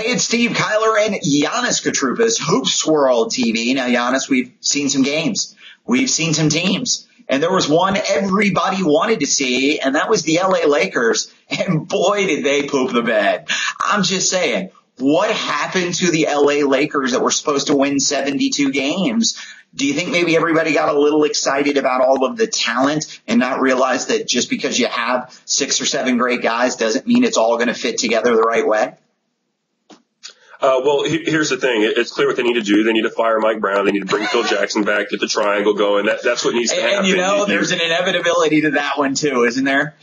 Hey, it's Steve Kyler and Giannis Koutroupas, HOOPSWORLD TV. Now, Giannis, we've seen some games. We've seen some teams. And there was one everybody wanted to see, and that was the LA Lakers. And boy, did they poop the bed. I'm just saying, what happened to the LA Lakers that were supposed to win 72 games? Do you think maybe everybody got a little excited about all of the talent and not realize that just because you have 6 or 7 great guys doesn't mean it's all going to fit together the right way? Well, here's the thing. It's clear what they need to do. They need to fire Mike Brown. They need to bring Phil Jackson back, get the triangle going. That's what needs to happen. And, there's an inevitability to that one, too, isn't there?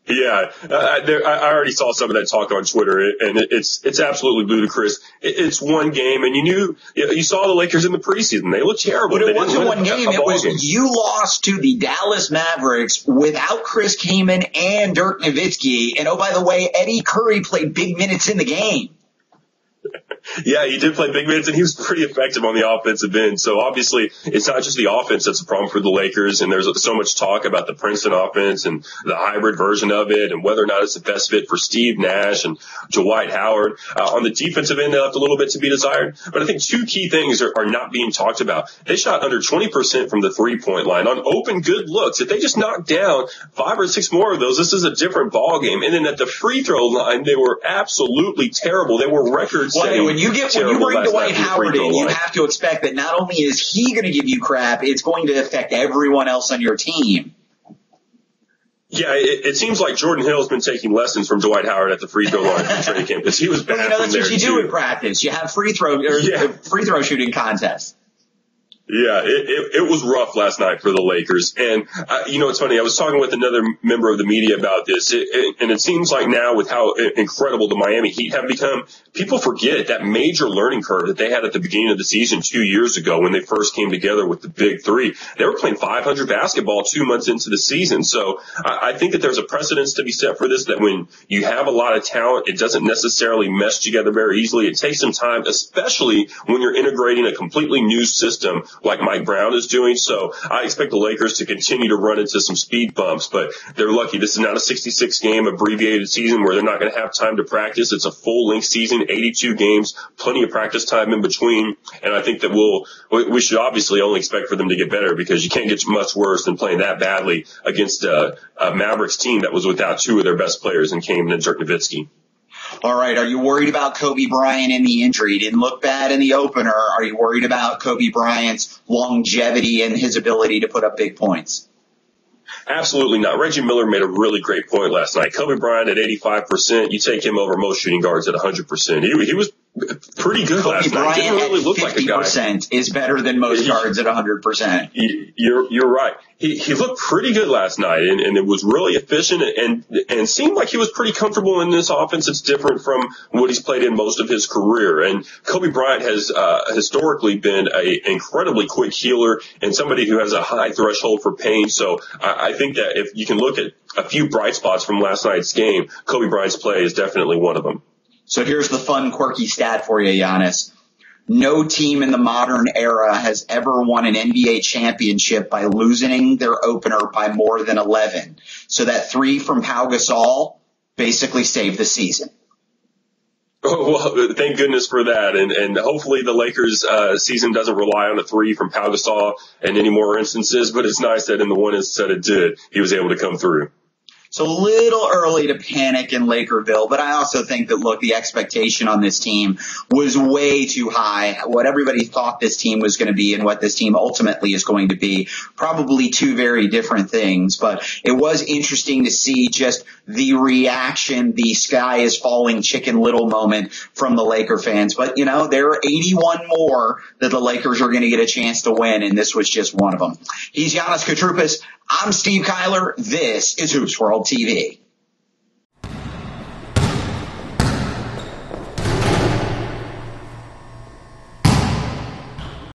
Yeah, I already saw some of that talk on Twitter, and it's absolutely ludicrous. It's one game, and you saw the Lakers in the preseason. They looked terrible. But it wasn't one game. It was you lost to the Dallas Mavericks without Chris Kaman and Dirk Nowitzki. And, oh, by the way, Eddie Curry played big minutes in the game. Yeah, he did play big minutes, and he was pretty effective on the offensive end. So obviously, it's not just the offense that's a problem for the Lakers, and there's so much talk about the Princeton offense and the hybrid version of it and whether or not it's the best fit for Steve Nash and Dwight Howard. On the defensive end, they left a little bit to be desired. But I think 2 key things are not being talked about. They shot under 20% from the three-point line on open good looks. If they just knocked down 5 or 6 more of those, this is a different ball game. And then at the free throw line, they were absolutely terrible. They were record-setting. When you bring Dwight Howard in, you have to expect that not only is he going to give you crap, it's going to affect everyone else on your team. Yeah, it seems like Jordan Hill has been taking lessons from Dwight Howard at the free throw line for training camp because he was bad. That's what you do in practice. You have free throw shooting contests. Yeah, it was rough last night for the Lakers. And, it's funny. I was talking with another member of the media about this. And it seems like now with how incredible the Miami Heat have become, people forget that major learning curve that they had at the beginning of the season 2 years ago when they first came together with the Big Three. They were playing 500 basketball 2 months into the season. So I think that there's a precedence to be set for this, that when you have a lot of talent, it doesn't necessarily mesh together very easily. It takes some time, especially when you're integrating a completely new system like Mike Brown is doing. So I expect the Lakers to continue to run into some speed bumps, but they're lucky. This is not a 66-game abbreviated season where they're not going to have time to practice. It's a full-length season, 82 games, plenty of practice time in between. And I think that we should obviously only expect for them to get better because you can't get much worse than playing that badly against a Mavericks team that was without 2 of their best players in Kaman and Dirk Nowitzki. All right. Are you worried about Kobe Bryant and the injury? He didn't look bad in the opener. Are you worried about Kobe Bryant's longevity and his ability to put up big points? Absolutely not. Reggie Miller made a really great point last night. Kobe Bryant at 85%. You take him over most shooting guards at 100%. He was pretty good last night. Didn't really look like a guy. 50% is better than most guards at 100%. You're right. He looked pretty good last night, and it was really efficient and seemed like he was pretty comfortable in this offense. It's different from what he's played in most of his career. And Kobe Bryant has historically been an incredibly quick healer and somebody who has a high threshold for pain. So I think that if you can look at a few bright spots from last night's game, Kobe Bryant's play is definitely one of them. So here's the fun, quirky stat for you, Giannis. No team in the modern era has ever won an NBA championship by losing their opener by more than 11. So that 3 from Pau Gasol basically saved the season. Oh, well, thank goodness for that. And hopefully the Lakers season doesn't rely on the 3 from Pau Gasol in any more instances, but it's nice that in the one instance that it did, he was able to come through. It's a little early to panic in Lakerville, but I also think that, look, the expectation on this team was way too high. What everybody thought this team was going to be and what this team ultimately is going to be, probably 2 very different things. But it was interesting to see just the reaction, the sky is falling Chicken Little moment from the Laker fans. But, there are 81 more that the Lakers are going to get a chance to win, and this was just one of them. He's Giannis Koutroupas. I'm Steve Kyler. This is HOOPSWORLD TV.